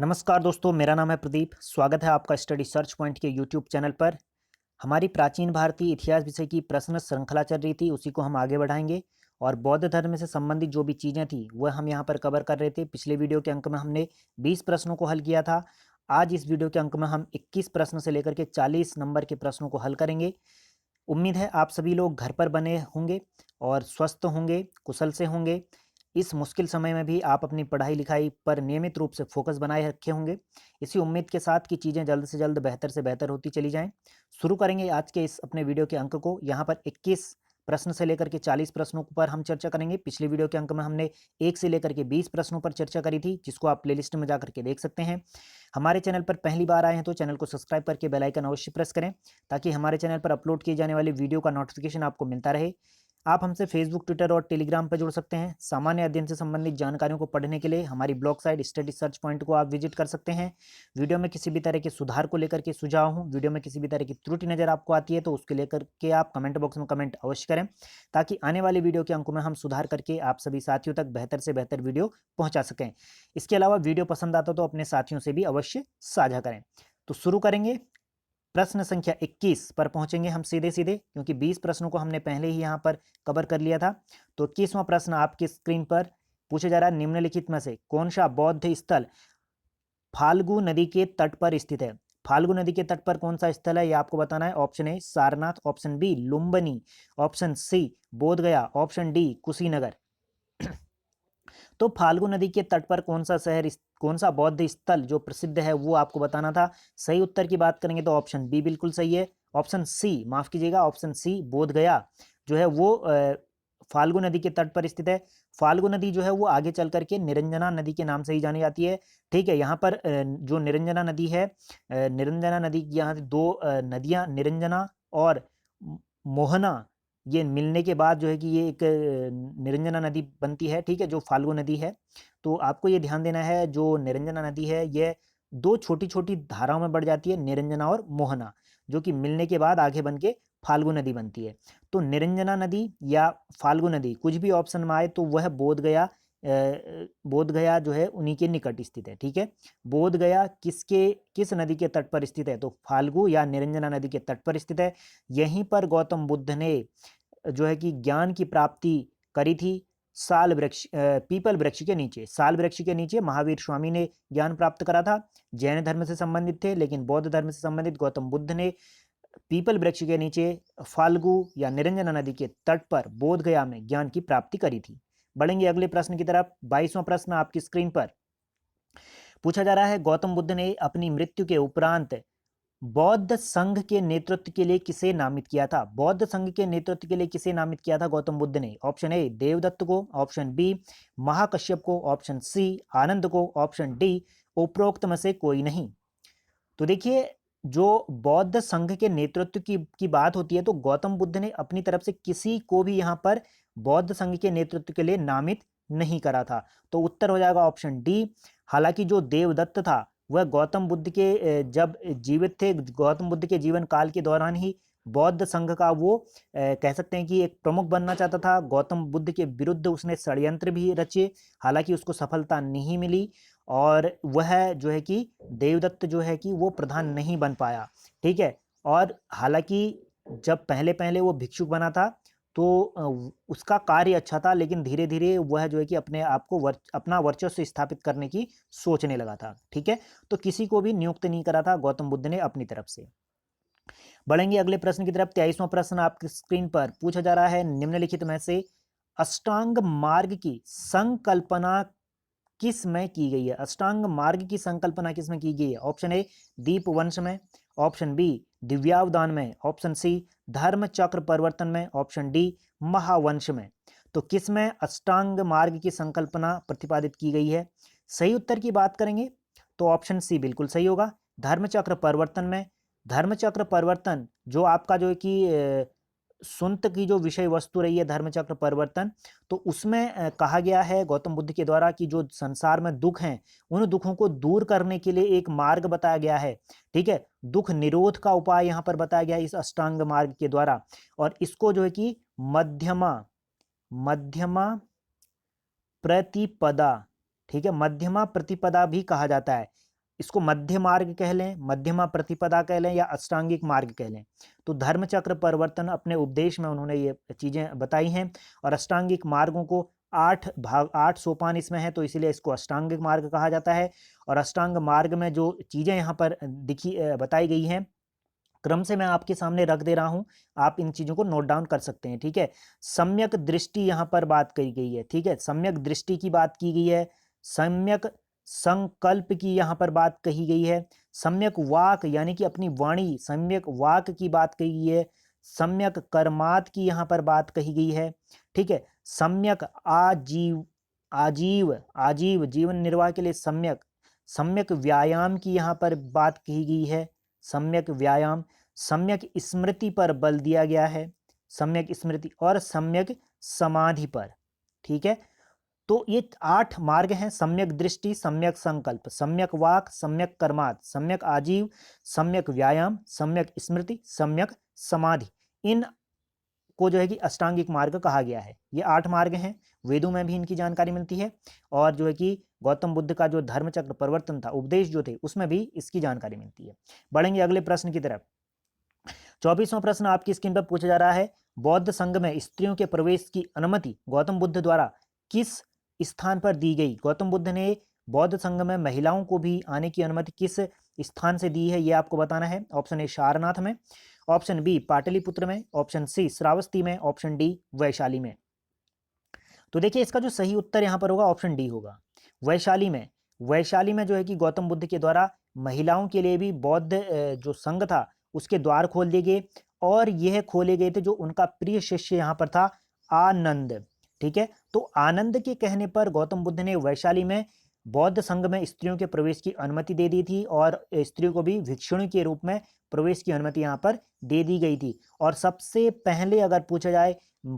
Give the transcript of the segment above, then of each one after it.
नमस्कार दोस्तों, मेरा नाम है प्रदीप। स्वागत है आपका स्टडी सर्च पॉइंट के यूट्यूब चैनल पर। हमारी प्राचीन भारतीय इतिहास विषय की प्रश्न श्रृंखला चल रही थी, उसी को हम आगे बढ़ाएंगे। और बौद्ध धर्म से संबंधित जो भी चीज़ें थी वह हम यहाँ पर कवर कर रहे थे। पिछले वीडियो के अंक में हमने 20 प्रश्नों को हल किया था। आज इस वीडियो के अंक में हम 21 प्रश्न से लेकर के 40 नंबर के प्रश्नों को हल करेंगे। उम्मीद है आप सभी लोग घर पर बने होंगे और स्वस्थ होंगे, कुशल से होंगे। इस मुश्किल समय में भी आप अपनी पढ़ाई लिखाई पर नियमित रूप से फोकस बनाए रखे होंगे। इसी उम्मीद के साथ कि चीज़ें जल्द से जल्द बेहतर से बेहतर होती चली जाएं। शुरू करेंगे आज के इस अपने वीडियो के अंक को। यहाँ पर 21 प्रश्न से लेकर के 40 प्रश्नों पर हम चर्चा करेंगे। पिछले वीडियो के अंक में हमने 1 से लेकर के 20 प्रश्नों पर चर्चा करी थी, जिसको आप प्लेलिस्ट में जा करके देख सकते हैं। हमारे चैनल पर पहली बार आए हैं तो चैनल को सब्सक्राइब करके बेल आइकन अवश्य प्रेस करें, ताकि हमारे चैनल पर अपलोड किए जाने वाली वीडियो का नोटिफिकेशन आपको मिलता रहे। आप हमसे फेसबुक, ट्विटर और टेलीग्राम पर जुड़ सकते हैं। सामान्य अध्ययन से संबंधित जानकारियों को पढ़ने के लिए हमारी blog site study search point को आप विजिट कर सकते हैं। वीडियो में किसी भी तरह के सुधार को लेकर के सुझाव हो, वीडियो में किसी भी तरह की त्रुटि नजर आपको आती है तो उसके लेकर के आप कमेंट बॉक्स में कमेंट अवश्य करें, ताकि आने वाले वीडियो के अंकों में हम सुधार करके आप सभी साथियों तक बेहतर से बेहतर वीडियो पहुंचा सकें। इसके अलावा वीडियो पसंद आता तो अपने साथियों से भी अवश्य साझा करें। तो शुरू करेंगे। प्रश्न संख्या 21 पर पहुंचेंगे हम सीधे सीधे, क्योंकि 20 प्रश्नों को हमने पहले ही यहाँ पर कवर कर लिया था। तो 21वां प्रश्न आपकी स्क्रीन पर पूछा जा रहा है, निम्नलिखित में से कौन सा बौद्ध स्थल फाल्गु नदी के तट पर स्थित है? फाल्गु नदी के तट पर कौन सा स्थल है, यह आपको बताना है। Option A Sarnath, option B Lumbini, option C Bodhgaya, option D Kushinagar. तो फाल्गु नदी के तट पर कौन सा शहर, कौन सा बौद्ध स्थल जो प्रसिद्ध है, वो आपको बताना था। सही उत्तर की बात करेंगे तो ऑप्शन बी बिल्कुल सही है। ऑप्शन सी, माफ कीजिएगा, ऑप्शन सी बोधगया जो है वो फाल्गु नदी के तट पर स्थित है। फाल्गु नदी जो है वो आगे चल करके निरंजना नदी के नाम से ही जानी जाती है। ठीक है, यहाँ पर जो निरंजना नदी है, निरंजना नदी की यहाँ दो नदियाँ निरंजना और मोहना, ये मिलने के बाद जो है कि ये एक निरंजना नदी बनती है। ठीक है, जो फाल्गु नदी है। तो आपको ये ध्यान देना है, जो निरंजना नदी है ये दो छोटी छोटी धाराओं में बढ़ जाती है, निरंजना और मोहना, जो कि मिलने के बाद आगे बन के फाल्गु नदी बनती है। तो निरंजना नदी या फाल्गु नदी कुछ भी ऑप्शन में आए तो वह बोध गया जो है उन्हीं के निकट स्थित है। ठीक है, बोध गया किस नदी के तट पर स्थित है? तो फाल्गु या निरंजना नदी के तट पर स्थित है। यहीं पर गौतम बुद्ध ने जो है कि ज्ञान की प्राप्ति करी थी। पीपल वृक्ष के नीचे, साल वृक्ष के नीचे महावीर स्वामी ने ज्ञान प्राप्त करा था। जैन धर्म से संबंधित थे, लेकिन बौद्ध धर्म से संबंधित गौतम बुद्ध ने पीपल वृक्ष के नीचे फाल्गु या निरंजना नदी के तट पर बोध गया में ज्ञान की प्राप्ति करी थी। बढ़ेंगे अगले प्रश्न की तरफ। 22वां प्रश्न आपकी स्क्रीन पर पूछा जा रहा है, गौतम बुद्ध ने अपनी मृत्यु के उपरांत बौद्ध संघ के नेतृत्व के लिए किसे नामित किया था? बौद्ध संघ के नेतृत्व के लिए किसे नामित किया था गौतम बुद्ध ने? ऑप्शन ए देवदत्त को, ऑप्शन बी महाकश्यप को, ऑप्शन सी आनंद को, ऑप्शन डी उपरोक्त में से कोई नहीं। तो देखिए, जो बौद्ध संघ के नेतृत्व की बात होती है तो गौतम बुद्ध ने अपनी तरफ से किसी को भी यहाँ पर बौद्ध संघ के नेतृत्व के लिए नामित नहीं करा था। तो उत्तर हो जाएगा ऑप्शन डी। हालांकि जो देवदत्त था वह गौतम बुद्ध के जब जीवित थे, गौतम बुद्ध के जीवन काल के दौरान ही बौद्ध संघ का वो कह सकते हैं कि एक प्रमुख बनना चाहता था। गौतम बुद्ध के विरुद्ध उसने षड्यंत्र भी रचे, हालांकि उसको सफलता नहीं मिली और वह जो है कि देवदत्त जो है कि वो प्रधान नहीं बन पाया। ठीक है, और हालांकि जब पहले पहले वो भिक्षुक बना था तो उसका कार्य अच्छा था, लेकिन धीरे धीरे वह जो है कि अपने आप को अपना वर्चस्व स्थापित करने की सोचने लगा था। ठीक है, तो किसी को भी नियुक्त नहीं करा था गौतम बुद्ध ने अपनी तरफ से। बढ़ेंगे अगले प्रश्न की तरफ। 23वां प्रश्न आपकी स्क्रीन पर पूछा जा रहा है, निम्नलिखित में से अष्टांग मार्ग की संकल्पना किस में की गई है? अष्टांग मार्ग की संकल्पना किस में की गई है? ऑप्शन ए दीप वंश में, ऑप्शन बी दिव्यावदान में, ऑप्शन सी धर्म चक्र परिवर्तन में, ऑप्शन डी महावंश में। तो किस में अष्टांग मार्ग की संकल्पना प्रतिपादित की गई है? सही उत्तर की बात करेंगे तो ऑप्शन सी बिल्कुल सही होगा, धर्म चक्र परिवर्तन में। धर्म चक्र परिवर्तन जो आपका जो है कि सुंत की जो विषय वस्तु रही है धर्मचक्र परिवर्तन, तो उसमें कहा गया है गौतम बुद्ध के द्वारा कि जो संसार में दुख हैं उन दुखों को दूर करने के लिए एक मार्ग बताया गया है। ठीक है, दुख निरोध का उपाय यहाँ पर बताया गया है इस अष्टांग मार्ग के द्वारा, और इसको जो है कि मध्यमा मध्यमा प्रतिपदा, ठीक है, मध्यमा प्रतिपदा भी कहा जाता है। इसको मध्य मार्ग कह लें, मध्यमा प्रतिपदा कह लें, या अष्टांगिक मार्ग कह लें। तो धर्मचक्र परिवर्तन अपने उपदेश में उन्होंने ये चीजें बताई हैं। और अष्टांगिक मार्गों को 8 सोपान इसमें है, तो इसीलिए इसको अष्टांगिक मार्ग कहा जाता है। और अष्टांग मार्ग में जो चीजें यहाँ पर बताई गई हैं, क्रम से मैं आपके सामने रख दे रहा हूं, आप इन चीजों को नोट डाउन कर सकते हैं। ठीक है, सम्यक दृष्टि यहाँ पर बात कही गई है। ठीक है, सम्यक दृष्टि की बात की गई है, सम्यक संकल्प की यहाँ पर बात कही गई है, सम्यक वाक यानी कि अपनी वाणी, सम्यक वाक की बात कही गई है, सम्यक कर्मात की यहाँ पर बात कही गई है। ठीक है, सम्यक आजीव आजीव आजीव जीवन निर्वाह के लिए सम्यक, सम्यक व्यायाम की यहाँ पर बात कही गई है, सम्यक व्यायाम, सम्यक स्मृति पर बल दिया गया है, सम्यक स्मृति, और सम्यक समाधि पर। ठीक है, तो ये 8 मार्ग हैं, सम्यक दृष्टि, सम्यक संकल्प, सम्यक वाक, सम्यक कर्मात, सम्यक आजीव, सम्यक व्यायाम, सम्यक स्मृति, सम्यक समाधि। इन को जो है कि अष्टांगिक मार्ग कहा गया है। ये 8 मार्ग हैं, वेदों में भी इनकी जानकारी मिलती है, और जो है कि गौतम बुद्ध का जो धर्मचक्र परिवर्तन था, उपदेश जो थे, उसमें भी इसकी जानकारी मिलती है। बढ़ेंगे अगले प्रश्न की तरफ। 24वां प्रश्न आपकी स्क्रीन पर पूछा जा रहा है, बौद्ध संघ में स्त्रियों के प्रवेश की अनुमति गौतम बुद्ध द्वारा किस स्थान पर दी गई? गौतम बुद्ध ने बौद्ध संघ में महिलाओं को भी आने की अनुमति किस स्थान से दी है, यह आपको बताना है। ऑप्शन ए सारनाथ में, ऑप्शन बी पाटलिपुत्र में, ऑप्शन सी श्रावस्ती में, ऑप्शन डी वैशाली में। तो देखिए इसका जो सही उत्तर यहाँ पर होगा ऑप्शन डी होगा, वैशाली में। वैशाली में जो है कि गौतम बुद्ध के द्वारा महिलाओं के लिए भी बौद्ध जो संघ था उसके द्वार खोल दिए गए, और यह खोले गए थे जो उनका प्रिय शिष्य यहाँ पर था, आनंद। ठीक है, तो आनंद के कहने पर गौतम बुद्ध ने वैशाली में बौद्ध संघ में स्त्रियों के प्रवेश की अनुमति दे दी थी, और स्त्रियों को भी भिक्षुणी के रूप में प्रवेश की अनुमति यहाँ पर दे दी गई थी। और सबसे पहले अगर पूछा जाए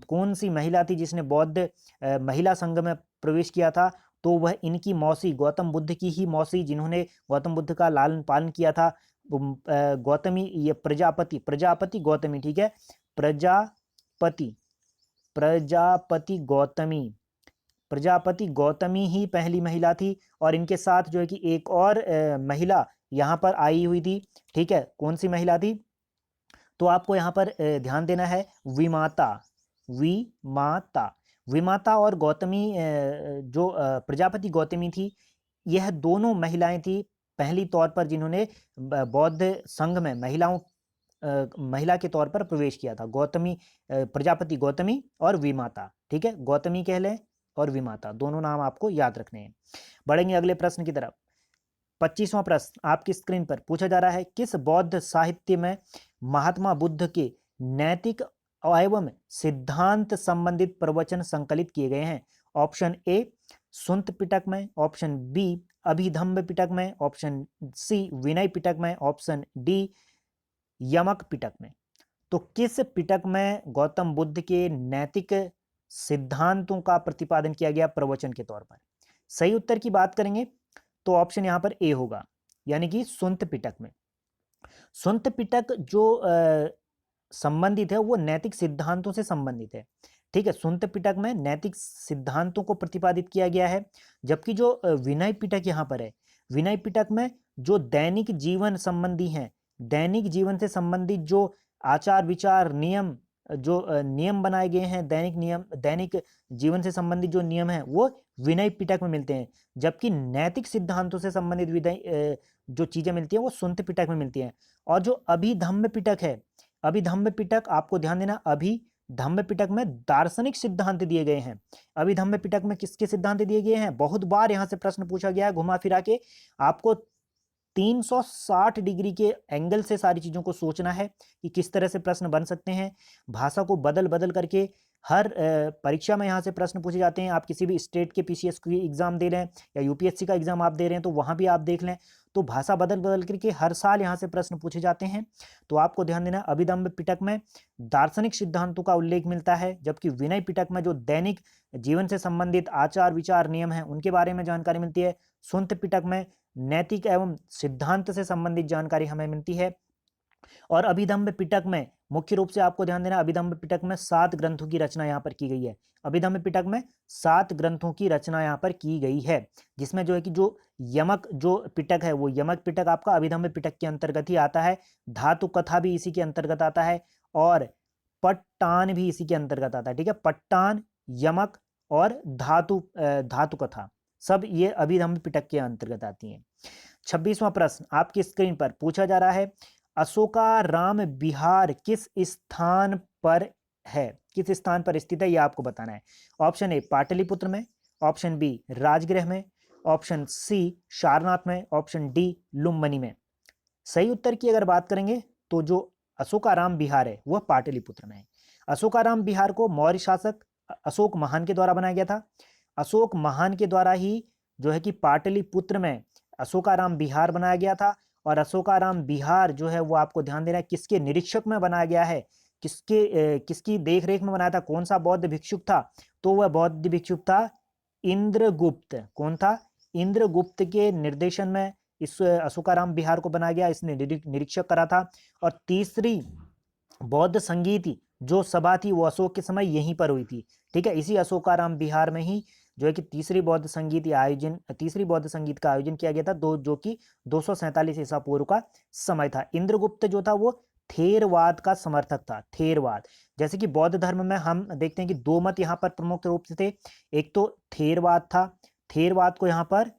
कौन सी महिला थी जिसने बौद्ध महिला संघ में प्रवेश किया था, तो वह इनकी मौसी, गौतम बुद्ध की ही मौसी, जिन्होंने गौतम बुद्ध का लालन पालन किया था, गौतमी, ये प्रजापति गौतमी। ठीक है, प्रजापति गौतमी ही पहली महिला थी, और इनके साथ जो है कि एक और महिला यहाँ पर आई हुई थी। ठीक है, कौन सी महिला थी? तो आपको यहाँ पर ध्यान देना है, विमाता और गौतमी, जो प्रजापति गौतमी थी, यह दोनों महिलाएं थी पहली तौर पर जिन्होंने बौद्ध संघ में महिला के तौर पर प्रवेश किया था। गौतमी, प्रजापति गौतमी और विमाता। ठीक है, गौतमी कह लें और विमाता, दोनों नाम आपको याद रखने हैं। बढ़ेंगे अगले प्रश्न की तरफ। 25वां प्रश्न आपकी स्क्रीन पर पूछा जा रहा है, किस बौद्ध साहित्य में महात्मा बुद्ध के नैतिक एवं सिद्धांत संबंधित प्रवचन संकलित किए गए हैं? ऑप्शन ए सुंत पिटक में, ऑप्शन बी अभिधम्म पिटक में, ऑप्शन सी विनय पिटक में, ऑप्शन डी यमक पिटक में। तो किस पिटक में गौतम बुद्ध के नैतिक सिद्धांतों का प्रतिपादन किया गया प्रवचन के तौर पर? सही उत्तर की बात करेंगे तो ऑप्शन यहां पर ए होगा, यानी कि सुंत पिटक में। सुंत पिटक जो संबंधित है वो नैतिक सिद्धांतों से संबंधित है। ठीक है, सुंत पिटक में नैतिक सिद्धांतों को प्रतिपादित किया गया है, जबकि जो विनय पिटक यहाँ पर है, विनय पिटक में जो दैनिक जीवन संबंधी हैं, दैनिक जीवन से संबंधित जो आचार विचार नियम, जो नियम बनाए गए हैं, दैनिक जीवन से संबंधित जो नियम हैं वो विनय पिटक में मिलते हैं, जबकि नैतिक सिद्धांतों से संबंधित जो चीजें मिलती हैं वो सुंत पिटक में मिलती हैं। और जो अभिधम्म पिटक है, अभिधम्म पिटक, आपको ध्यान देना, अभिधम्म पिटक में दार्शनिक सिद्धांत दिए गए हैं। अभिधम्म पिटक में किसके सिद्धांत दिए गए हैं? बहुत बार यहां से प्रश्न पूछा गया है घुमा फिरा के, आपको 360 डिग्री के एंगल से सारी चीजों को सोचना है कि किस तरह से प्रश्न बन सकते हैं। भाषा को बदल बदल करके हर परीक्षा में यहाँ से प्रश्न पूछे जाते हैं। आप किसी भी स्टेट के पीसीएस की एग्जाम दे रहे हैं या यूपीएससी का एग्जाम आप दे रहे हैं तो वहाँ भी आप देख लें, तो भाषा बदल बदल करके हर साल यहाँ से प्रश्न पूछे जाते हैं। तो आपको ध्यान देना, अभिधम्म पिटक में दार्शनिक सिद्धांतों का उल्लेख मिलता है, जबकि विनय पिटक में जो दैनिक जीवन से संबंधित आचार विचार नियम हैं उनके बारे में जानकारी मिलती है। सुंत पिटक में नैतिक एवं सिद्धांत से संबंधित जानकारी हमें मिलती है, और अभिधम्म पिटक में मुख्य रूप से आपको ध्यान देना, अभिधम्म पिटक में 7 ग्रंथों की रचना यहाँ पर की गई है। अभिधम्म पिटक में 7 ग्रंथों की रचना यहाँ पर की गई है, जिसमें जो है कि जो यमक जो पिटक है वो यमक पिटक आपका अभिधम्म पिटक के अंतर्गत ही आता है। धातु कथा भी इसी के अंतर्गत आता है और पट्टान भी इसी के अंतर्गत आता है। ठीक है, पट्टान, यमक और धातु कथा सब ये अभिधम्म पिटक के अंतर्गत आती हैं। 26वां प्रश्न आपकी स्क्रीन पर पूछा जा रहा है, अशोकाराम विहार किस स्थान पर है, किस स्थान पर स्थित है, यह आपको बताना है। ऑप्शन ए पाटलिपुत्र में, ऑप्शन बी राजगृह में, ऑप्शन सी सारनाथ में, ऑप्शन डी लुम्बिनी में। सही उत्तर की अगर बात करेंगे तो जो अशोकाराम विहार है वह पाटलिपुत्र में है। अशोकाराम विहार को मौर्य शासक अशोक महान के द्वारा बनाया गया था। अशोक महान के द्वारा ही जो है कि पाटलिपुत्र में अशोकाराम विहार बनाया गया था। और अशोकाराम विहार जो है वो आपको ध्यान देना है किसके निरीक्षक में बनाया गया है, किसकी देखरेख में बनाया था, कौन सा बौद्ध भिक्षुक था, तो वह बौद्ध भिक्षुक था इंद्रगुप्त। कौन था? इंद्रगुप्त के निर्देशन में इस अशोकाराम विहार को बनाया गया, इसने निरीक्षक करा था। और तीसरी बौद्ध संगीत जो सभा थी वो अशोक के समय यहीं पर हुई थी। ठीक है, इसी अशोकाराम विहार में ही जो है कि तीसरी बौद्ध संगीत का आयोजन किया गया था, जो कि 247 ईसा पूर्व का समय था। इंद्रगुप्त जो था वो थेरवाद का समर्थक था। थेरवाद, जैसे कि बौद्ध धर्म में हम देखते हैं कि दो मत यहाँ पर प्रमुख रूप से थे। एक तो थेरवाद था, थेरवाद को यहाँ पर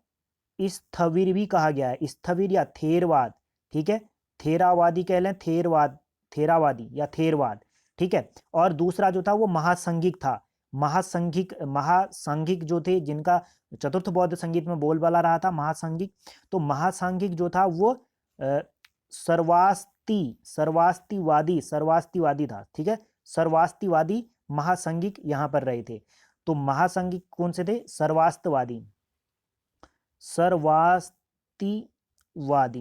स्थविर भी कहा गया है, स्थविर या थेरवाद। ठीक है, थेरावादी कह लें, थेरावादी या थेरवाद। ठीक है, और दूसरा जो था वो महासंघिक था। महासंघिक जो थे, जिनका चतुर्थ बौद्ध संगीत में बोलबाला रहा था, महासंघिक। तो महासंघिक जो था वो सर्वास्तिवादी था। ठीक है, सर्वास्तिवादी महासंघिक यहां पर रहे थे। तो महासंघिक कौन से थे? सर्वास्तिवादी।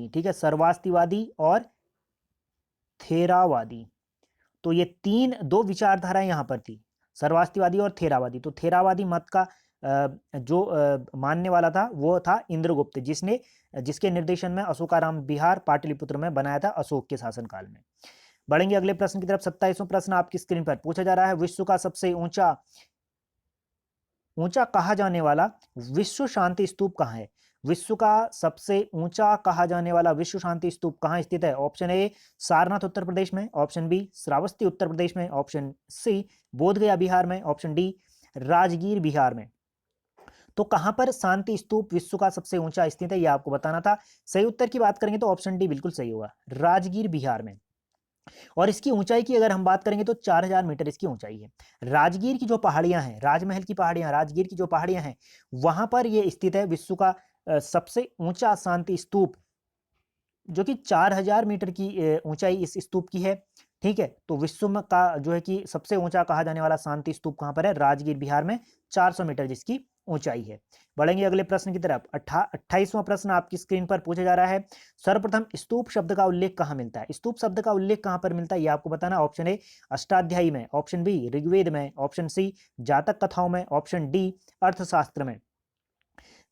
ठीक है, सर्वास्तिवादी और थेरावादी। तो ये दो विचारधाराएं यहां पर थी, सर्वास्तिवादी और थेरावादी। तो थेरावादी मत का जो मानने वाला था वो था इंद्रगुप्त, जिसके निर्देशन में अशोकाराम विहार पाटलिपुत्र में बनाया था अशोक के शासनकाल में। बढ़ेंगे अगले प्रश्न की तरफ। 27वां प्रश्न आपकी स्क्रीन पर पूछा जा रहा है, विश्व का सबसे ऊंचा कहा जाने वाला विश्व शांति स्तूप कहाँ है? विश्व का सबसे ऊंचा कहा जाने वाला विश्व शांति स्तूप कहाँ स्थित है? ऑप्शन ए सारनाथ उत्तर प्रदेश में, ऑप्शन बी श्रावस्ती उत्तर प्रदेश में, ऑप्शन सी बोधगया बिहार में, ऑप्शन डी राजगीर बिहार में। तो कहां पर शांति स्तूप विश्व का सबसे ऊंचा स्थित है, यह आपको बताना था। सही उत्तर की बात करेंगे तो ऑप्शन डी बिल्कुल सही होगा, राजगीर बिहार में। और इसकी ऊंचाई की अगर हम बात करेंगे तो 4000 मीटर इसकी ऊंचाई है। राजगीर की जो पहाड़ियां हैं, राजमहल की पहाड़ियां, राजगीर की जो पहाड़ियां हैं, वहां पर यह स्थित है विश्व का सबसे ऊंचा शांति स्तूप, जो कि 4000 मीटर की ऊंचाई इस स्तूप की है। ठीक है, तो विश्व में का जो है कि सबसे ऊंचा कहा जाने वाला शांति स्तूप कहां पर है? राजगीर बिहार में, 400 मीटर जिसकी ऊंचाई है। बढ़ेंगे अगले प्रश्न की तरफ। 28वां प्रश्न आपकी स्क्रीन पर पूछा जा रहा है, सर्वप्रथम स्तूप शब्द का उल्लेख कहां मिलता है? स्तूप शब्द का उल्लेख कहां पर मिलता है, यह आपको बताना। ऑप्शन ए अष्टाध्यायी में, ऑप्शन बी ऋग्वेद में, ऑप्शन सी जातक कथाओं में, ऑप्शन डी अर्थशास्त्र में।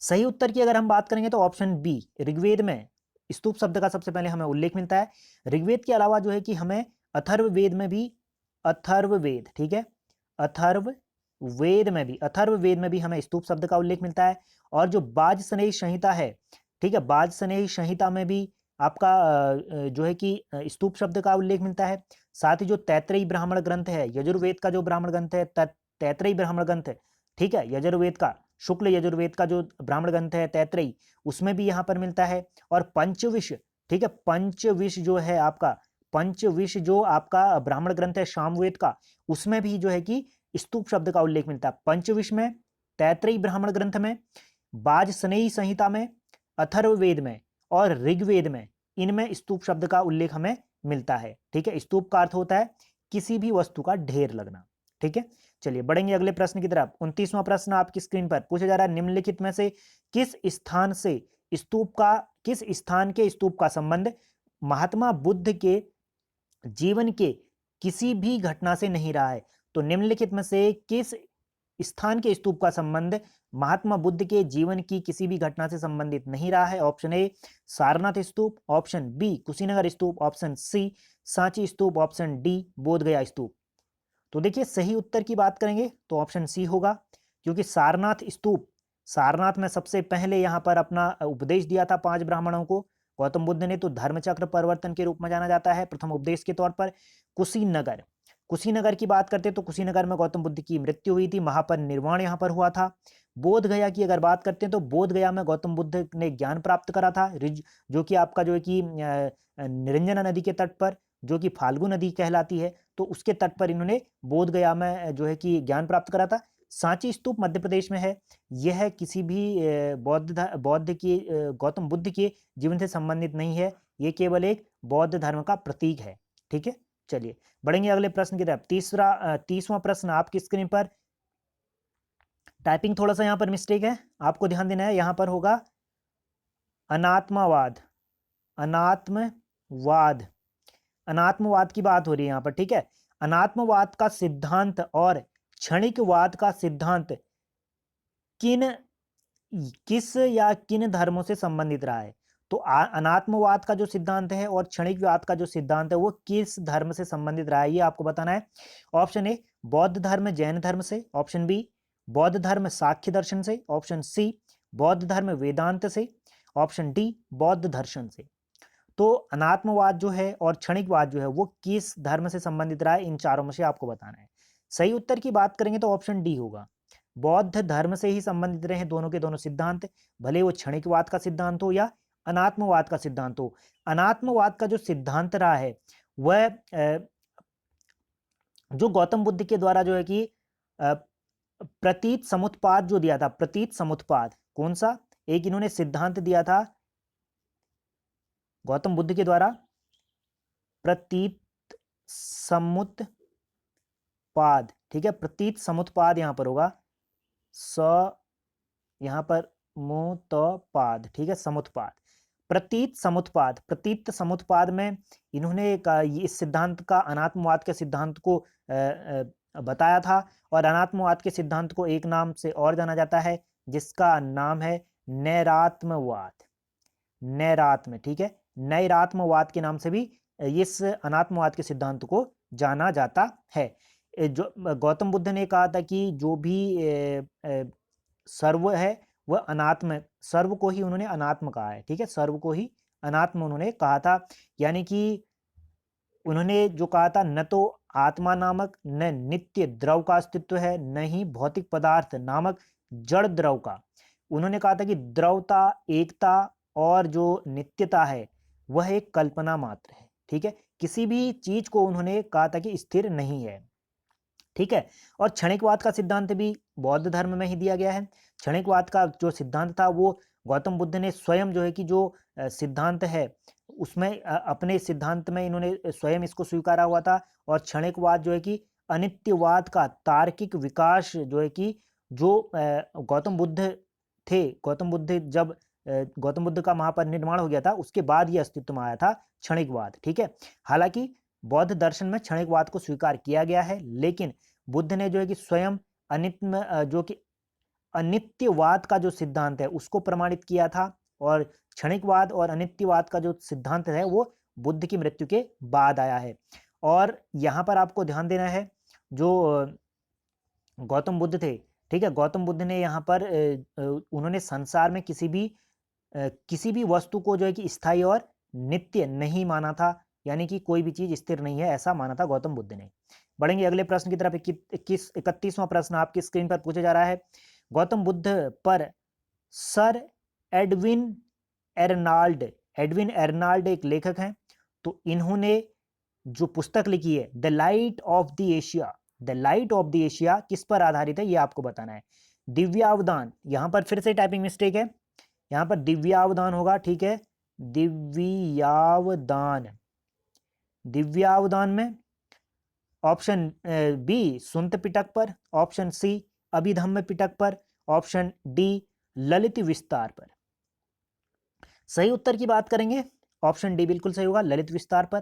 सही उत्तर की अगर हम बात करेंगे तो ऑप्शन बी ऋग्वेद में स्तूप शब्द का सबसे पहले हमें उल्लेख मिलता है। ऋग्वेद के अलावा जो है कि हमें अथर्ववेद में भी, ठीक है, अथर्ववेद में भी हमें स्तूप शब्द का उल्लेख मिलता है। और जो वाजसनेयी संहिता है, ठीक है, वाजसनेयी संहिता में भी आपका जो है कि स्तूप शब्द का उल्लेख मिलता है। साथ ही जो तैत्रेयी ब्राह्मण ग्रंथ है, यजुर्वेद का जो ब्राह्मण ग्रंथ है, तैत्रेयी ब्राह्मण ग्रंथ, ठीक है, यजुर्वेद का, शुक्ल यजुर्वेद का जो ब्राह्मण ग्रंथ है तैत्रेयी, उसमें भी यहाँ पर मिलता है। और पंचविश, ठीक है, पंचविश जो है आपका, पंचविश जो आपका ब्राह्मण ग्रंथ है सामवेद का, उसमें भी जो है कि स्तूप शब्द का उल्लेख मिलता है। पंचविश में, तैत्रेयी ब्राह्मण ग्रंथ में, वाजसनेयी संहिता में, अथर्ववेद में और ऋग्वेद में, इनमें स्तूप शब्द का उल्लेख हमें मिलता है। ठीक है, स्तूप का अर्थ होता है किसी भी वस्तु का ढेर लगना। ठीक है, चलिए बढ़ेंगे अगले प्रश्न की तरफ। 29वां प्रश्न आपकी स्क्रीन पर पूछा जा रहा है, निम्नलिखित में से किस स्थान के स्तूप का संबंध महात्मा बुद्ध के जीवन के किसी भी घटना से नहीं रहा है? तो निम्नलिखित में से किस स्थान के स्तूप का संबंध महात्मा बुद्ध के जीवन की किसी भी घटना से संबंधित नहीं रहा है? Option A Sarnath stupa, option B Kushinagar stupa, option C Sanchi stupa, option D Bodh Gaya स्तूप। तो देखिए सही उत्तर की बात करेंगे तो ऑप्शन सी होगा, क्योंकि सारनाथ स्तूप, सारनाथ में सबसे पहले यहाँ पर अपना उपदेश दिया था 5 ब्राह्मणों को गौतम बुद्ध ने, तो धर्मचक्र परिवर्तन के रूप में जाना जाता है प्रथम उपदेश के तौर पर। कुशीनगर, कुशीनगर की बात करते तो कुशीनगर में गौतम बुद्ध की मृत्यु हुई थी, महापरिनिर्वाण यहाँ पर हुआ था। बोध गया की अगर बात करते हैं तो बोध गया में गौतम बुद्ध ने ज्ञान प्राप्त करा था, जो कि आपका जो है कि निरंजना नदी के तट पर, जो कि फाल्गु नदी कहलाती है, तो उसके तट पर इन्होंने बोध गया में जो है कि ज्ञान प्राप्त करा था। सांची स्तूप मध्य प्रदेश में है। यह किसी भी बौद्ध की गौतम बुद्ध के जीवन से संबंधित नहीं है, ये केवल एक बौद्ध धर्म का प्रतीक है। ठीक है, चलिए बढ़ेंगे अगले प्रश्न की तरफ। 30वां प्रश्न आपकी स्क्रीन पर। टाइपिंग थोड़ा सा यहाँ पर मिस्टेक है, आपको ध्यान देना है। यहाँ पर होगा अनात्मवाद, अनात्मवाद, अनात्मवाद की बात हो रही है यहाँ पर। ठीक है, अनात्मवाद का सिद्धांत और क्षणिकवाद का सिद्धांत किस या किन धर्मों से संबंधित रहा है? तो अनात्मवाद का जो सिद्धांत है और क्षणिकवाद का जो सिद्धांत है वो किस धर्म से संबंधित रहा है, ये आपको बताना है। ऑप्शन ए बौद्ध धर्म जैन धर्म से, ऑप्शन बी बौद्ध धर्म सांख्य दर्शन से, ऑप्शन सी बौद्ध धर्म वेदांत से, ऑप्शन डी बौद्ध दर्शन से। तो अनात्मवाद जो है और क्षणिकवाद जो है वो किस धर्म से संबंधित रहा है, इन चारों में से आपको बताना है। सही उत्तर की बात करेंगे तो ऑप्शन डी होगा, बौद्ध धर्म से ही संबंधित रहे दोनों के दोनों सिद्धांत, भले वो क्षणिकवाद का सिद्धांत हो या अनात्मवाद का सिद्धांत हो। अनात्मवाद का जो सिद्धांत रहा है वह जो गौतम बुद्ध के द्वारा जो है कि प्रतीत समुत्पाद जो दिया था, प्रतीत समुत्पाद कौन सा, एक इन्होंने सिद्धांत दिया था गौतम बुद्ध के द्वारा, प्रतीत समुत्पाद। ठीक है, प्रतीत समुत्पाद यहां पर होगा, यहां पर मुतपाद। ठीक है, समुत्पाद, प्रतीत समुत्पाद, प्रतीत समुत्पाद में इन्होंने इस सिद्धांत का, अनात्मवाद के सिद्धांत को बताया था। और अनात्मवाद के सिद्धांत को एक नाम से और जाना जाता है जिसका नाम है नैरात्मवाद, नैरात्म। ठीक है, नैरात्मवाद के नाम से भी इस अनात्मवाद के सिद्धांत को जाना जाता है। जो गौतम बुद्ध ने कहा था कि जो भी सर्व है वह अनात्म, सर्व को ही उन्होंने अनात्म कहा है। ठीक है, सर्व को ही अनात्म उन्होंने कहा था, यानी कि उन्होंने जो कहा था न तो आत्मा नामक न नित्य द्रव का अस्तित्व है, न ही भौतिक पदार्थ नामक जड़ द्रव का। उन्होंने कहा था कि द्रवता, एकता और जो नित्यता है वह एक कल्पना मात्र है। ठीक है, किसी भी चीज को उन्होंने कहा था कि स्थिर नहीं है। ठीक है, और क्षणिकवाद का सिद्धांत भी बौद्ध धर्म में ही दिया गया है। क्षणिकवाद का जो सिद्धांत था वो गौतम बुद्ध ने स्वयं जो है कि जो सिद्धांत है उसमें अपने सिद्धांत में इन्होंने स्वयं इसको स्वीकारा हुआ था। और क्षणिकवाद जो है कि अनित्यवाद का तार्किक विकास जो है कि जो गौतम बुद्ध थे, गौतम बुद्ध का महापरिनिर्वाण हो गया था उसके बाद ये अस्तित्व में आया था क्षणिकवाद। ठीक है, हालांकि बौद्ध दर्शन में क्षणिकवाद को स्वीकार किया गया है, लेकिन बुद्ध ने जो है कि स्वयं जो कि अनित्यवाद का जो सिद्धांत है उसको प्रमाणित किया था। और क्षणिकवाद और अनित्यवाद का जो सिद्धांत है वो बुद्ध की मृत्यु के बाद आया है। और यहाँ पर आपको ध्यान देना है, जो गौतम बुद्ध थे, ठीक है, गौतम बुद्ध ने यहाँ पर उन्होंने संसार में किसी भी वस्तु को जो है कि स्थायी और नित्य नहीं माना था, यानी कि कोई भी चीज स्थिर नहीं है ऐसा माना था गौतम बुद्ध ने। बढ़ेंगे अगले प्रश्न की तरफ। 31वां प्रश्न आपकी स्क्रीन पर पूछा जा रहा है। गौतम बुद्ध पर सर एडविन एर्नाल्ड एक लेखक हैं, तो इन्होंने जो पुस्तक लिखी है the light of the Asia, the light of the Asia किस पर आधारित है ये आपको बताना है। दिव्यावदान, यहां पर फिर से टाइपिंग मिस्टेक है, यहां पर दिव्यावदान होगा। ठीक है, दिव्यावदान में ऑप्शन बी सुंत पिटक पर, ऑप्शन सी अभिधम्म पिटक पर, ऑप्शन डी ललित विस्तार पर। सही उत्तर की बात करेंगे ऑप्शन डी बिल्कुल सही होगा, ललित विस्तार पर।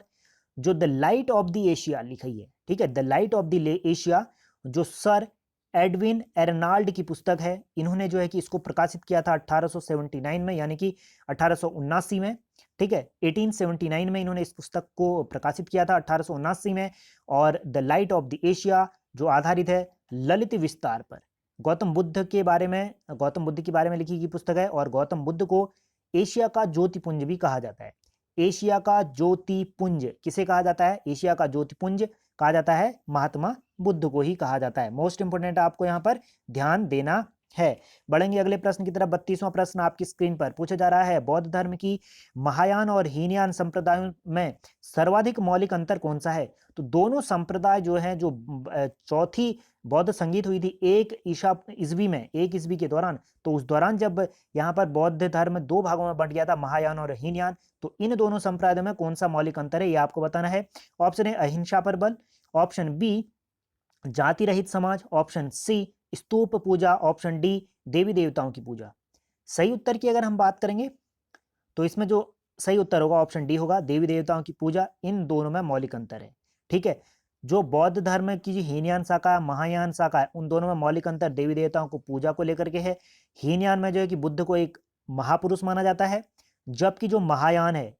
जो the light of the Asia लिखी है, ठीक है, the light of the Asia जो सर एडविन एर्नाल्ड की पुस्तक है। इन्होंने जो है कि इसको प्रकाशित किया था 1879 में, यानी कि 1879 में, ठीक है, 1879 में इन्होंने इस पुस्तक को प्रकाशित किया था 1879 में। और the light of the Asia जो आधारित है ललित विस्तार पर, गौतम बुद्ध के बारे में, गौतम बुद्ध के बारे में लिखी गई पुस्तक है। और गौतम बुद्ध को एशिया का ज्योतिपुंज भी कहा जाता है। एशिया का ज्योतिपुंज किसे कहा जाता है? एशिया का ज्योतिपुंज कहा जाता है महात्मा बुद्ध को ही कहा जाता है। मोस्ट इंपोर्टेंट आपको यहाँ पर ध्यान देना है। बढ़ेंगे अगले प्रश्न की तरफ। 32वां प्रश्न आपकी स्क्रीन पर पूछा जा रहा है, बौद्ध धर्म की महायान और हीनयान संप्रदायों में सर्वाधिक मौलिक अंतर कौन सा है? तो दोनों संप्रदाय जो है, जो चौथी बौद्ध संगीत हुई थी एक ईस्वी में, एक ईस्वी के दौरान, तो उस दौरान जब यहाँ पर बौद्ध धर्म दो भागों में बंट गया था, महायान और हीनयान, तो इन दोनों संप्रदायों में कौन सा मौलिक अंतर है ये आपको बताना है। ऑप्शन ए अहिंसा पर बल, ऑप्शन बी जाति रहित समाज, ऑप्शन सी स्तूप पूजा, ऑप्शन डी देवी देवताओं की पूजा। सही उत्तर की अगर हम बात करेंगे तो इसमें जो सही उत्तर होगा ऑप्शन डी होगा, देवी देवताओं की पूजा। इन दोनों में मौलिक अंतर है, ठीक है। जो बौद्ध धर्म की जो हीनयान शाखा महायान शाखा है, उन दोनों में मौलिक अंतर देवी देवताओं को पूजा को लेकर के है। हीनयान में जो है कि बुद्ध को एक महापुरुष माना जाता है, जबकि जो महायान है,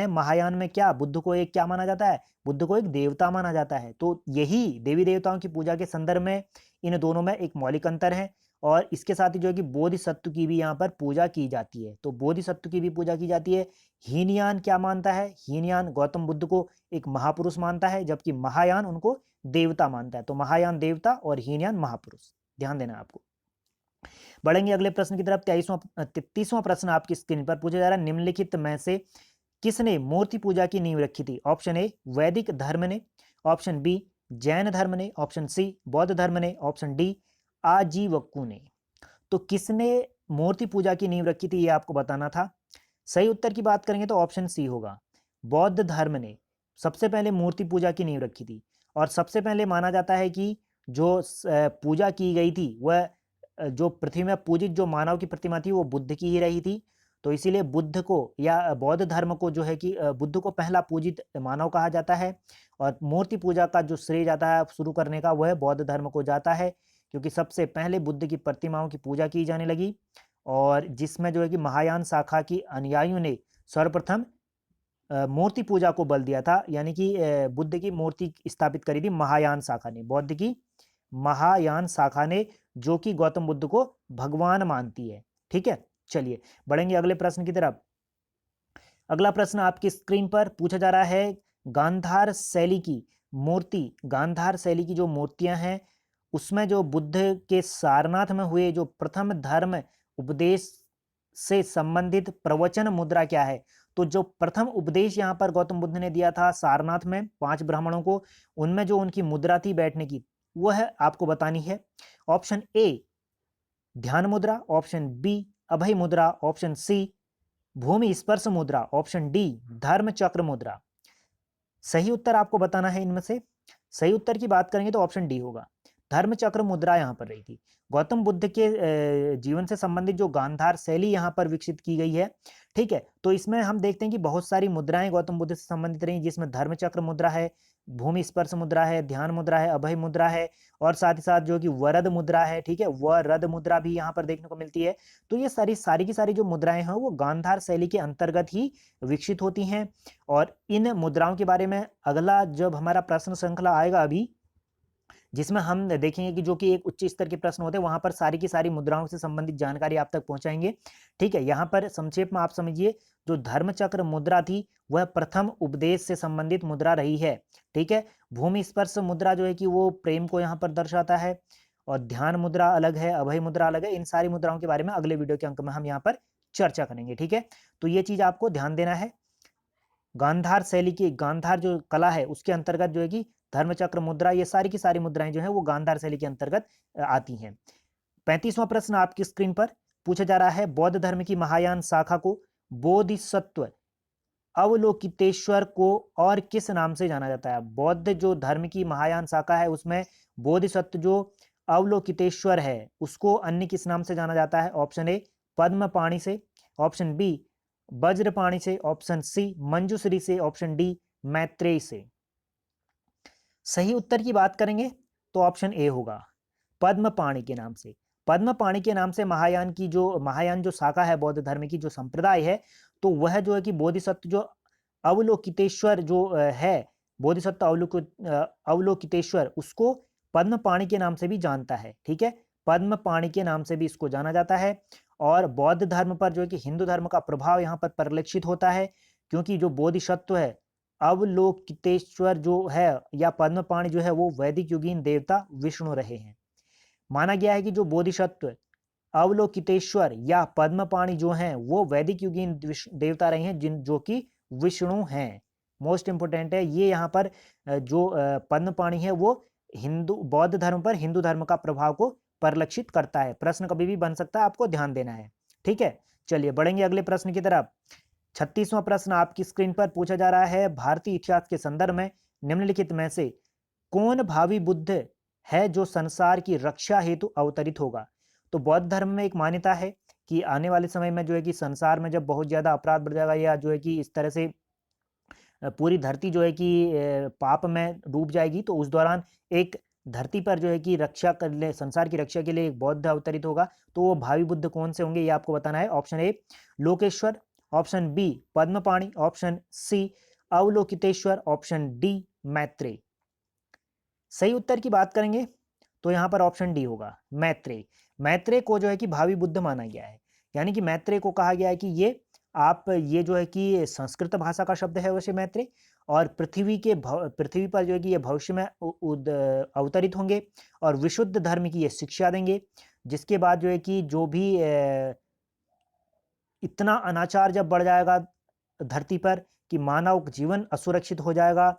महायान में क्या बुद्ध को एक क्या माना जाता है? बुद्ध को एक देवता माना जाता है। तो यही देवी देवताओं की पूजा के संदर्भ में इन दोनों में एक मौलिक अंतर है। और इसके साथ ही जो है कि बोधिसत्व की भी यहाँ पर पूजा की जाती है, तो बोधिसत्व की भी पूजा की जाती है। हीनयान क्या मानता है? हीनयान गौतम बुद्ध को एक महापुरुष मानता है, जबकि महायान उनको देवता मानता है। तो महायान देवता और हीनयान महापुरुष, ध्यान देना आपको। बढ़ेंगे अगले प्रश्न की तरफ। 33वां प्रश्न आपकी स्क्रीन पर पूछा जा रहा है, निम्नलिखित में से किसने मूर्ति पूजा की नींव रखी थी? ऑप्शन ए वैदिक धर्म ने, ऑप्शन बी जैन धर्म ने, ऑप्शन सी बौद्ध धर्म ने, ऑप्शन डी आजीवकु ने। तो किसने मूर्ति पूजा की नींव रखी थी ये आपको बताना था। सही उत्तर की बात करेंगे तो ऑप्शन सी होगा, बौद्ध धर्म ने सबसे पहले मूर्ति पूजा की नींव रखी थी। और सबसे पहले माना जाता है कि जो पूजा की गई थी वह जो पृथ्वी में पूजित जो मानव की प्रतिमा थी वो बुद्ध की ही रही थी। तो इसीलिए बुद्ध को या बौद्ध धर्म को जो है कि बुद्ध को पहला पूजित मानव कहा जाता है। और मूर्ति पूजा का जो श्रेय जाता है शुरू करने का वह बौद्ध धर्म को जाता है, क्योंकि सबसे पहले बुद्ध की प्रतिमाओं की पूजा की जाने लगी। और जिसमें जो है कि महायान शाखा की अनुयायियों ने सर्वप्रथम मूर्ति पूजा को बल दिया था, यानी कि बुद्ध की मूर्ति स्थापित करी थी महायान शाखा ने, बौद्ध की महायान शाखा ने, जो कि गौतम बुद्ध को भगवान मानती है, ठीक है। चलिए बढ़ेंगे अगले प्रश्न की तरफ। अगला प्रश्न आपकी स्क्रीन पर पूछा जा रहा है, गांधार शैली की मूर्ति, गांधार शैली की जो मूर्तियां हैं उसमें जो बुद्ध के सारनाथ में हुए जो प्रथम धर्म उपदेश से संबंधित प्रवचन मुद्रा क्या है? तो जो प्रथम उपदेश यहाँ पर गौतम बुद्ध ने दिया था सारनाथ में 5 ब्राह्मणों को, उनमें जो उनकी मुद्रा थी बैठने की वह आपको बतानी है। ऑप्शन ए ध्यान मुद्रा, ऑप्शन बी अभय मुद्रा, ऑप्शन सी भूमि स्पर्श मुद्रा, ऑप्शन डी धर्म चक्र मुद्रा। सही उत्तर आपको बताना है इनमें से। सही उत्तर की बात करेंगे तो ऑप्शन डी होगा, धर्म चक्र मुद्रा यहाँ पर रही थी। गौतम बुद्ध के जीवन से संबंधित जो गांधार शैली यहाँ पर विकसित की गई है, ठीक है। तो इसमें हम देखते हैं कि बहुत सारी मुद्राएं गौतम बुद्ध से संबंधित रही, जिसमें धर्म चक्र मुद्रा है, भूमि स्पर्श मुद्रा है, ध्यान मुद्रा है, अभय मुद्रा है, और साथ ही साथ जो कि वरद मुद्रा है, ठीक है, वरद मुद्रा भी यहाँ पर देखने को मिलती है। तो ये सारी की सारी जो मुद्राएं हैं वो गांधार शैली के अंतर्गत ही विकसित होती हैं। और इन मुद्राओं के बारे में अगला जब हमारा प्रश्न श्रृंखला आएगा अभी, जिसमें हम देखेंगे कि जो कि एक उच्च स्तर के प्रश्न होते हैं, वहां पर सारी की सारी मुद्राओं से संबंधित जानकारी आप तक पहुंचाएंगे, ठीक है। यहाँ पर संक्षेप में आप समझिए, जो धर्मचक्र मुद्रा थी वह प्रथम उपदेश से संबंधित मुद्रा रही है, ठीक है। भूमि स्पर्श मुद्रा जो है कि वो प्रेम को यहाँ पर दर्शाता है, और ध्यान मुद्रा अलग है, अभय मुद्रा अलग है। इन सारी मुद्राओं के बारे में अगले वीडियो के अंक में हम यहाँ पर चर्चा करेंगे, ठीक है। तो ये चीज आपको ध्यान देना है। गांधार शैली की, गांधार जो कला है उसके अंतर्गत जो है कि धर्मचक्र मुद्रा, ये सारी की सारी मुद्राएं जो है वो गांधार शैली के अंतर्गत आती हैं। 35वां प्रश्न आपकी स्क्रीन पर पूछा जा रहा है, बौद्ध धर्म की महायान शाखा को बोधिसत्व अवलोकितेश्वर को और किस नाम से जाना जाता है? बौद्ध जो धर्म की महायान शाखा है उसमें बोधिसत्व जो अवलोकितेश्वर है उसको अन्य किस नाम से जाना जाता है? ऑप्शन ए पद्मपाणि से, ऑप्शन बी वज्रपाणि से, ऑप्शन सी मंजूश्री से, ऑप्शन डी मैत्रेय से। सही उत्तर की बात करेंगे तो ऑप्शन ए होगा, पद्मपाणि के नाम से। पद्मपाणि के नाम से महायान जो शाखा है बौद्ध धर्म की, जो संप्रदाय है, तो वह जो है कि बोधिसत्व जो अवलोकितेश्वर जो है, बोधिसत्व अवलोकितेश्वर, उसको पद्मपाणि के नाम से भी जानता है। ठीक है, पद्मपाणि के नाम से भी इसको जाना जाता है। और बौद्ध धर्म पर जो है कि हिंदू धर्म का प्रभाव यहाँ पर परिलक्षित होता है, क्योंकि जो बोधिसत्व है अवलोकितेश्वर जो है या पद्मपाणि जो है, वो वैदिक युगीन देवता विष्णु रहे हैं। माना गया है कि जो बोधिसत्व अवलोकितेश्वर या पद्मपाणि जो हैं, वो वैदिक युगीन देवता रहे हैं, जो कि विष्णु हैं। मोस्ट इंपोर्टेंट है ये, यहाँ पर जो पद्मपाणि है वो बौद्ध धर्म पर हिंदू धर्म का प्रभाव को परिलक्षित करता है। प्रश्न कभी भी बन सकता है, आपको ध्यान देना है। ठीक है, चलिए बढ़ेंगे अगले प्रश्न की तरफ। 36वां प्रश्न आपकी स्क्रीन पर पूछा जा रहा है। भारतीय इतिहास के संदर्भ में निम्नलिखित में से कौन भावी बुद्ध है जो संसार की रक्षा हेतु अवतरित होगा? तो बौद्ध धर्म में एक मान्यता है कि आने वाले समय में जो है कि संसार में जब बहुत ज़्यादा अपराध बढ़ जाएगा, या जो है कि इस तरह से पूरी धरती जो है कि पाप में डूब जाएगी, तो उस दौरान एक धरती पर जो है कि संसार की रक्षा के लिए एक बौद्ध अवतरित होगा। तो वो भावी बुद्ध कौन से होंगे, ये आपको बताना है। Option A Lokeshwar, option B Padmapani, option C Avalokiteshvara, option D Maitreya. सही उत्तर की बात करेंगे तो यहाँ पर ऑप्शन डी होगा, मैत्रेय। मैत्रेय को जो है कि भावी बुद्ध माना गया है, यानी कि मैत्रेय को कहा गया है कि ये जो है कि संस्कृत भाषा का शब्द है वैसे मैत्रेय, और पृथ्वी पर जो है कि ये भविष्य में अवतरित होंगे और विशुद्ध धर्म की ये शिक्षा देंगे। जिसके बाद जो है कि जो भी इतना अनाचार जब बढ़ जाएगा धरती पर कि मानव जीवन असुरक्षित हो जाएगा,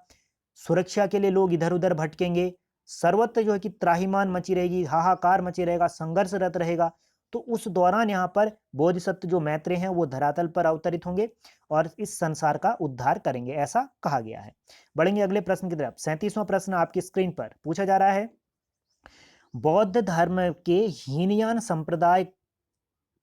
सुरक्षा के लिए लोग इधर उधर भटकेंगे, सर्वत्र जो है कि त्राहिमाम मची रहेगी, हाहाकार मची रहेगा, संघर्षरत रहेगा, तो उस दौरान यहाँ पर बोधिसत्व जो मैत्रेय हैं वो धरातल पर अवतरित होंगे और इस संसार का उद्धार करेंगे, ऐसा कहा गया है। बढ़ेंगे अगले प्रश्न की तरफ। 37वां प्रश्न आपकी स्क्रीन पर पूछा जा रहा है। बौद्ध धर्म के हीनयान संप्रदाय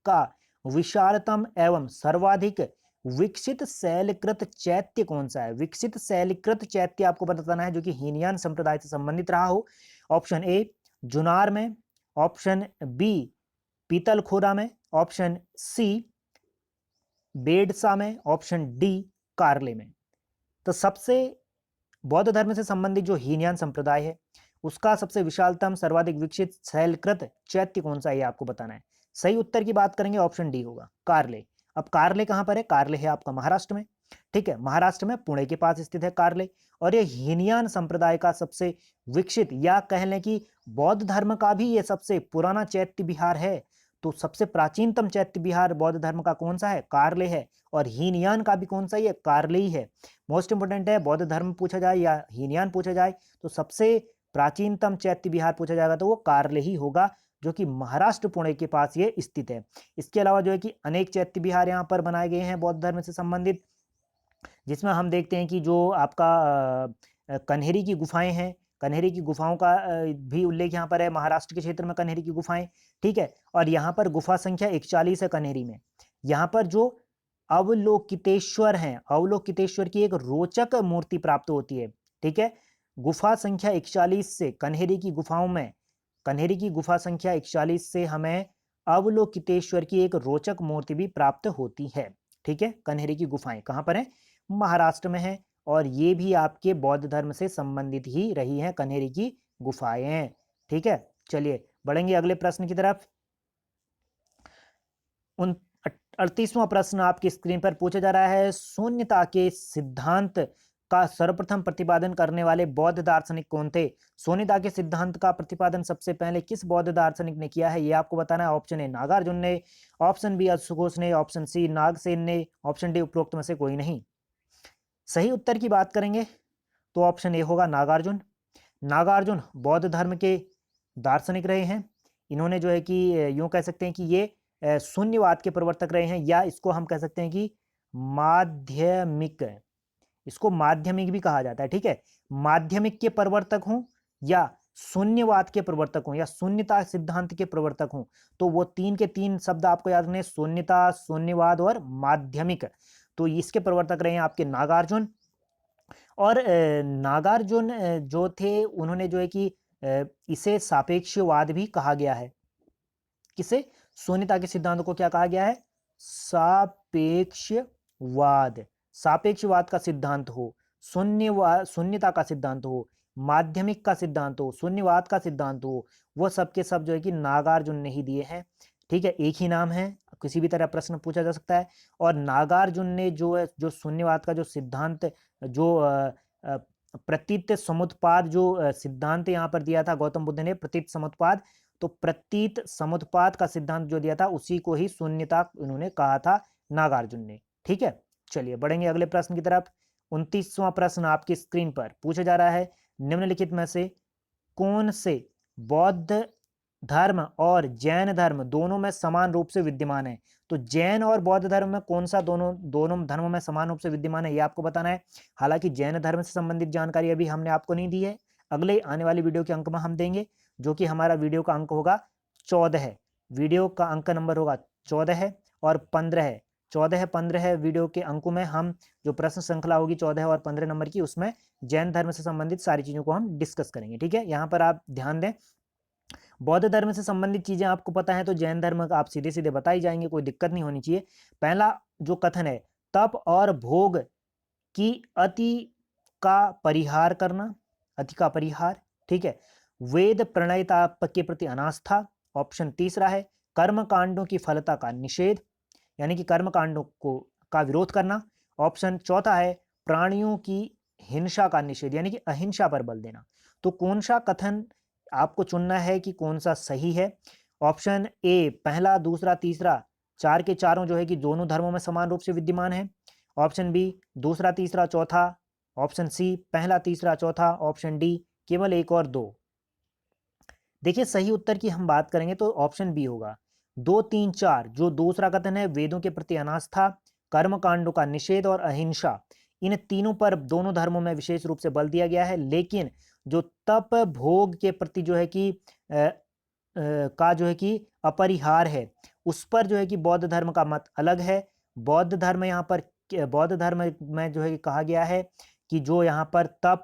का विशालतम एवं सर्वाधिक विकसित शैलकृत चैत्य कौन सा है? विकसित शैलकृत चैत्य आपको बताना है जो कि हीनयान संप्रदाय से संबंधित रहा हो। ऑप्शन ए जुनार में, ऑप्शन बी पीतलखोरा में, ऑप्शन सी बेडसा में, ऑप्शन डी कार्ले में। तो सबसे बौद्ध धर्म से संबंधित जो हीनयान संप्रदाय है उसका सबसे विशालतम सर्वाधिक विकसित शैलकृत चैत्य कौन सा है, ये आपको बताना है। सही उत्तर की बात करेंगे ऑप्शन डी होगा, कार्ले। अब कार्ले कहां पर है? कार्ले है आपका महाराष्ट्र में। ठीक है, महाराष्ट्र में पुणे के पास स्थित है कार्ले। और ये हीनयान संप्रदाय का सबसे विकसित, या कह लें कि बौद्ध धर्म का भी ये सबसे पुराना चैत्य विहार है। तो सबसे प्राचीनतम चैत्य विहार बौद्ध धर्म का कौन सा है? कार्ले है। और हीनयान का भी कौन सा ही है? कार्ले ही है। मोस्ट इंपोर्टेंट है, बौद्ध धर्म पूछा जाए या हीनयान पूछा जाए तो सबसे प्राचीनतम चैत्य विहार पूछा जाएगा तो वो कार्ले ही होगा, जो कि महाराष्ट्र पुणे के पास ये स्थित है। इसके अलावा जो है कि अनेक चैत्य विहार यहाँ पर बनाए गए हैं बौद्ध धर्म से संबंधित, जिसमें हम देखते हैं कि जो आपका कन्हेरी की गुफाएं हैं, कन्हेरी की गुफाओं का भी उल्लेख यहाँ पर है। महाराष्ट्र के क्षेत्र में कन्हेरी की गुफाएं, ठीक है। और यहाँ पर गुफा संख्या 41 है कन्हेरी में। यहाँ पर जो अवलोकितेश्वर हैं, अवलोकितेश्वर की एक रोचक मूर्ति प्राप्त होती है, ठीक है। गुफा संख्या 41 से कन्हेरी की गुफाओं में, कन्हेरी की गुफा संख्या 41 से हमें अवलोकितेश्वर की एक रोचक मूर्ति भी प्राप्त होती है, ठीक है। कन्हेरी की गुफाएं कहाँ पर हैं? महाराष्ट्र में है। और ये भी आपके बौद्ध धर्म से संबंधित ही रही हैं कन्हेरी की गुफाएं, ठीक है। चलिए बढ़ेंगे अगले प्रश्न की तरफ। 38वां प्रश्न आपकी स्क्रीन पर पूछा जा रहा है। शून्यता के सिद्धांत का सर्वप्रथम प्रतिपादन करने वाले बौद्ध दार्शनिक कौन थे? शून्यता के सिद्धांत का प्रतिपादन सबसे पहले किस बौद्ध दार्शनिक ने किया है, ये आपको बताना है। ऑप्शन ए नागार्जुन ने, ऑप्शन बी अशोकोस ने, ऑप्शन सी नागसेन ने, ऑप्शन डी उपरोक्त में से कोई नहीं। सही उत्तर की बात करेंगे तो ऑप्शन ए होगा नागार्जुन। नागार्जुन बौद्ध धर्म के दार्शनिक रहे हैं। इन्होंने जो है कि यूं कह सकते हैं कि ये शून्यवाद के प्रवर्तक रहे हैं, या इसको हम कह सकते हैं कि माध्यमिक, इसको माध्यमिक भी कहा जाता है, ठीक है। माध्यमिक के प्रवर्तक हों या शून्यवाद के प्रवर्तक हों या शून्यता सिद्धांत के प्रवर्तक हों, तो वो तीन के तीन शब्द आपको याद रखने, शून्यता, शून्यवाद और माध्यमिक। तो इसके प्रवर्तक रहे हैं आपके नागार्जुन। और नागार्जुन जो थे उन्होंने जो है कि इसे सापेक्षवाद भी कहा गया है। किसे? शून्यता के सिद्धांत को क्या कहा गया है? सापेक्षवाद। सापेक्षवाद का सिद्धांत हो, शून्यता का सिद्धांत हो, माध्यमिक का सिद्धांत हो, शून्यवाद का सिद्धांत हो, वो सब के सब जो है कि नागार्जुन ने ही दिए हैं। ठीक है, एक ही नाम है, किसी भी तरह प्रश्न पूछा जा सकता है। और नागार्जुन ने जो है जो शून्यवाद का जो सिद्धांत, जो प्रतीत समुत्पाद जो सिद्धांत यहाँ पर दिया था गौतम बुद्ध ने, प्रतीत समुत्पाद, तो प्रतीत समुत्पाद का सिद्धांत जो दिया था उसी को ही शून्यता उन्होंने कहा था नागार्जुन ने। ठीक है, चलिए बढ़ेंगे अगले प्रश्न की तरफ। 29वां प्रश्न आपकी स्क्रीन पर पूछा जा रहा है, निम्नलिखित में से कौन से बौद्ध धर्म और जैन धर्म दोनों में समान रूप से विद्यमान है? तो जैन और बौद्ध धर्म में कौन सा दोनों धर्मों में समान रूप से विद्यमान है, ये आपको बताना है। हालांकि जैन धर्म से संबंधित जानकारी अभी हमने आपको नहीं दी है, अगले आने वाली वीडियो के अंक में हम देंगे, जो कि हमारा वीडियो का अंक होगा 14 है। वीडियो का अंक नंबर होगा 14 है और 15 है। 14 है 15 है वीडियो के अंकों में हम जो प्रश्न श्रृंखला होगी 14 और 15 नंबर की, उसमें जैन धर्म से संबंधित सारी चीज़ों को हम डिस्कस करेंगे। ठीक है, यहाँ पर आप ध्यान दें, बौद्ध धर्म से संबंधित चीजें आपको पता है तो जैन धर्म का आप सीधे सीधे बताई जाएंगे, कोई दिक्कत नहीं होनी चाहिए। पहला जो कथन है, तप और भोग की अति का परिहार करना, अति का परिहार। ठीक है, वेद प्रणयता के प्रति अनास्था, ऑप्शन तीसरा है। कर्म कांडों की फलता का निषेध, यानी कि कर्म कांडों को का विरोध करना, ऑप्शन चौथा है। प्राणियों की हिंसा का निषेध, यानी कि अहिंसा पर बल देना। तो कौन सा कथन आपको चुनना है कि कौन सा सही है? ऑप्शन ए पहला, दूसरा, तीसरा, चार के चारों जो है कि दोनों धर्मों में समान रूप से विद्यमान है। ऑप्शन बी दूसरा, तीसरा, चौथा। ऑप्शन सी पहला, तीसरा, चौथा। ऑप्शन डी केवल एक और दो। देखिए, सही उत्तर की हम बात करेंगे तो ऑप्शन बी होगा। 2, 3, 4 जो दूसरा कथन है, वेदों के प्रति अनास्था, कर्म कांडों का निषेध और अहिंसा, इन तीनों पर दोनों धर्मों में विशेष रूप से बल दिया गया है। लेकिन जो तप भोग के प्रति जो है कि का जो है कि अपरिहार है, उस पर जो है कि बौद्ध धर्म का मत अलग है। बौद्ध धर्म यहाँ पर, बौद्ध धर्म में जो है कि कहा गया है कि जो यहाँ पर तप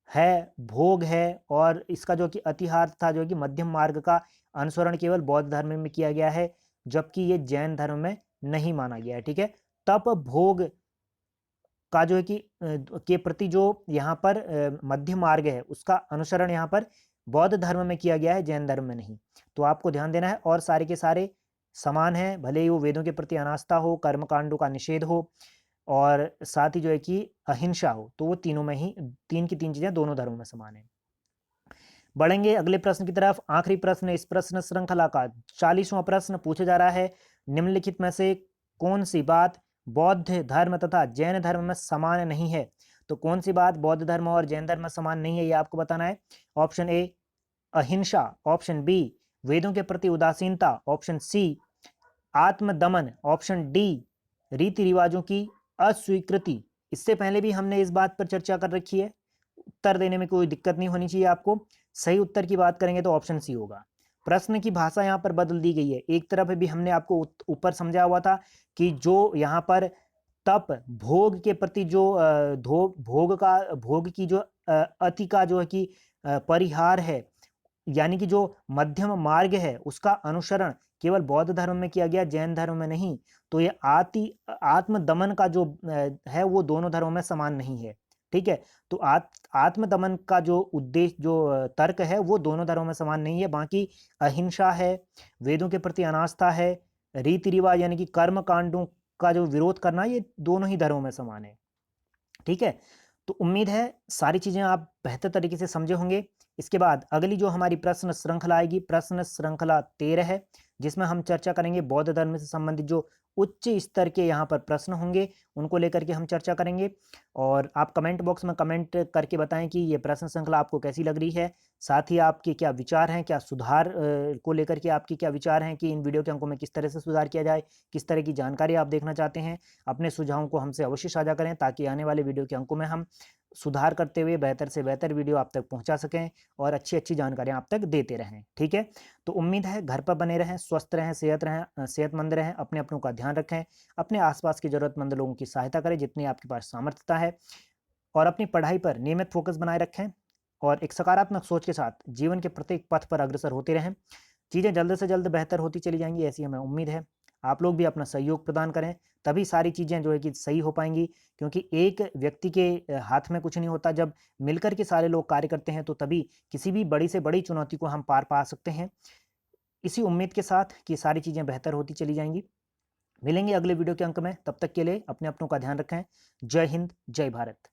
है, भोग है और इसका जो कि अतिहार था, जो कि मध्यम मार्ग का अनुसरण केवल बौद्ध धर्म में किया गया है, जबकि ये जैन धर्म में नहीं माना गया है। ठीक है, तप भोग का जो है कि के प्रति जो यहाँ पर मध्य मार्ग है, उसका अनुसरण यहाँ पर बौद्ध धर्म में किया गया है, जैन धर्म में नहीं। तो आपको ध्यान देना है, और सारे के सारे समान हैं, भले ही वो वेदों के प्रति अनास्था हो, कर्मकांडों का निषेध हो और साथ ही जो है कि अहिंसा हो, तो वो तीनों में ही तीन की तीन चीजें दोनों धर्मों में समान है। बढ़ेंगे अगले प्रश्न की तरफ। आखिरी प्रश्न इस प्रश्न श्रृंखला का 40वां प्रश्न पूछा जा रहा है, निम्नलिखित में से कौन सी बात बौद्ध धर्म तथा जैन धर्म में समान नहीं है? तो कौन सी बात बौद्ध धर्म और जैन धर्म में समान नहीं है, ये आपको बताना है। ऑप्शन ए अहिंसा, ऑप्शन बी वेदों के प्रति उदासीनता, ऑप्शन सी आत्मदमन, ऑप्शन डी रीति रिवाजों की अस्वीकृति। इससे पहले भी हमने इस बात पर चर्चा कर रखी है, उत्तर देने में कोई दिक्कत नहीं होनी चाहिए आपको। सही उत्तर की बात करेंगे तो ऑप्शन सी होगा। प्रश्न की भाषा यहाँ पर बदल दी गई है। एक तरफ भी हमने आपको ऊपर समझा हुआ था कि जो यहाँ पर तप भोग के प्रति जो भोग की जो अति का जो है कि परिहार है, यानी कि जो मध्यम मार्ग है, उसका अनुसरण केवल बौद्ध धर्म में किया गया, जैन धर्म में नहीं। तो ये आत्मदमन का जो है वो दोनों धर्मों में समान नहीं है। ठीक है, तो आत्मदमन का जो उद्देश्य, जो तर्क है, वो दोनों धर्मों में समान नहीं है। बाकी अहिंसा है, वेदों के प्रति अनास्था है, रीति रिवाज यानी कि कर्म कांडों का जो विरोध करना, ये दोनों ही धर्मों में समान है। ठीक है, तो उम्मीद है सारी चीजें आप बेहतर तरीके से समझे होंगे। इसके बाद अगली जो हमारी प्रश्न श्रृंखला आएगी, प्रश्न श्रृंखला 13 है, जिसमें हम चर्चा करेंगे बौद्ध धर्म से संबंधित जो उच्च स्तर के यहाँ पर प्रश्न होंगे, उनको लेकर के हम चर्चा करेंगे। और आप कमेंट बॉक्स में कमेंट करके बताएं कि ये प्रश्न श्रृंखला आपको कैसी लग रही है। साथ ही आपके क्या विचार हैं, क्या सुधार को लेकर के आपके क्या विचार हैं कि इन वीडियो के अंकों में किस तरह से सुधार किया जाए, किस तरह की जानकारी आप देखना चाहते हैं। अपने सुझावों को हमसे अवश्य साझा करें, ताकि आने वाले वीडियो के अंकों में हम सुधार करते हुए बेहतर से बेहतर वीडियो आप तक पहुंचा सकें और अच्छी अच्छी जानकारियां आप तक देते रहें। ठीक है, तो उम्मीद है घर पर बने रहें, स्वस्थ रहें, सेहतमंद रहें, अपने अपनों का ध्यान रखें, अपने आसपास के जरूरतमंद लोगों की सहायता करें जितनी आपके पास सामर्थ्यता है, और अपनी पढ़ाई पर नियमित फोकस बनाए रखें। और एक सकारात्मक सोच के साथ जीवन के प्रत्येक पथ पर अग्रसर होते रहें। चीज़ें जल्द से जल्द बेहतर होती चली जाएंगी, ऐसी हमें उम्मीद है। आप लोग भी अपना सहयोग प्रदान करें, तभी सारी चीज़ें जो है कि सही हो पाएंगी, क्योंकि एक व्यक्ति के हाथ में कुछ नहीं होता। जब मिलकर के सारे लोग कार्य करते हैं तो तभी किसी भी बड़ी से बड़ी चुनौती को हम पार पा सकते हैं। इसी उम्मीद के साथ कि सारी चीज़ें बेहतर होती चली जाएंगी। मिलेंगे अगले वीडियो के अंक में, तब तक के लिए अपने अपनों का ध्यान रखें। जय हिंद, जय भारत।